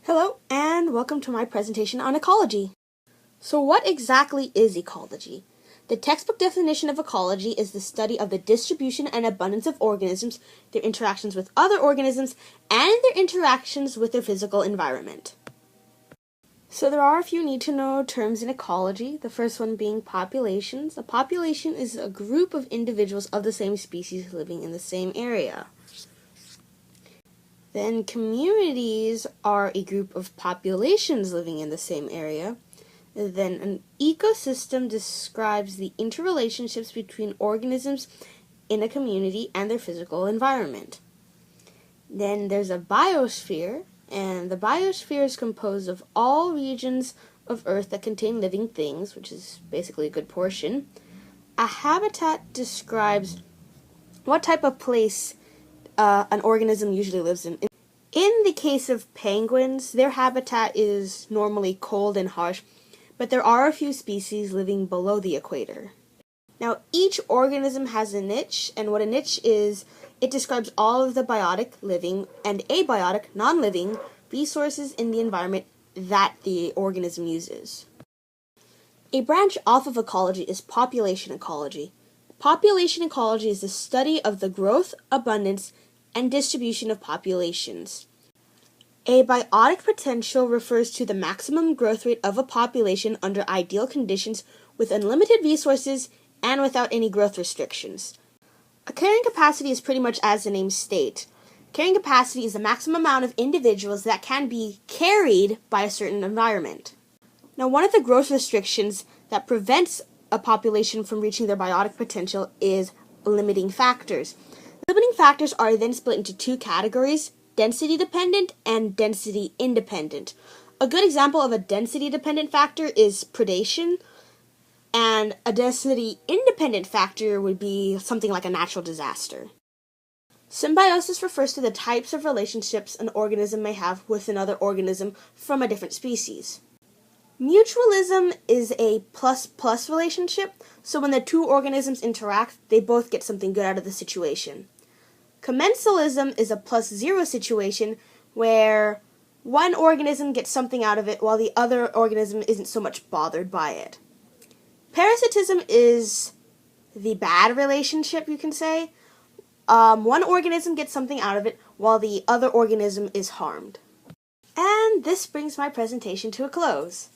Hello, and welcome to my presentation on ecology. So what exactly is ecology? The textbook definition of ecology is the study of the distribution and abundance of organisms, their interactions with other organisms, and their interactions with their physical environment. So there are a few need-to-know terms in ecology, the first one being populations. A population is a group of individuals of the same species living in the same area. Then communities are a group of populations living in the same area. Then an ecosystem describes the interrelationships between organisms in a community and their physical environment. Then there's a biosphere, and the biosphere is composed of all regions of Earth that contain living things, which is basically a good portion. A habitat describes what type of place an organism usually lives in. In the case of penguins, their habitat is normally cold and harsh, but there are a few species living below the equator. Now, each organism has a niche, and what a niche is, it describes all of the biotic, living, and abiotic, non-living, resources in the environment that the organism uses. A branch off of ecology is population ecology. Population ecology is the study of the growth, abundance, and distribution of populations. A biotic potential refers to the maximum growth rate of a population under ideal conditions with unlimited resources and without any growth restrictions. A carrying capacity is pretty much as the name states. Carrying capacity is the maximum amount of individuals that can be carried by a certain environment. Now, one of the growth restrictions that prevents a population from reaching their biotic potential is limiting factors. Limiting factors are then split into two categories: density-dependent and density-independent. A good example of a density-dependent factor is predation, and a density-independent factor would be something like a natural disaster. Symbiosis refers to the types of relationships an organism may have with another organism from a different species. Mutualism is a plus-plus relationship, so when the two organisms interact, they both get something good out of the situation. Commensalism is a +0 situation where one organism gets something out of it while the other organism isn't so much bothered by it. Parasitism is the bad relationship, you can say. One organism gets something out of it while the other organism is harmed. And this brings my presentation to a close.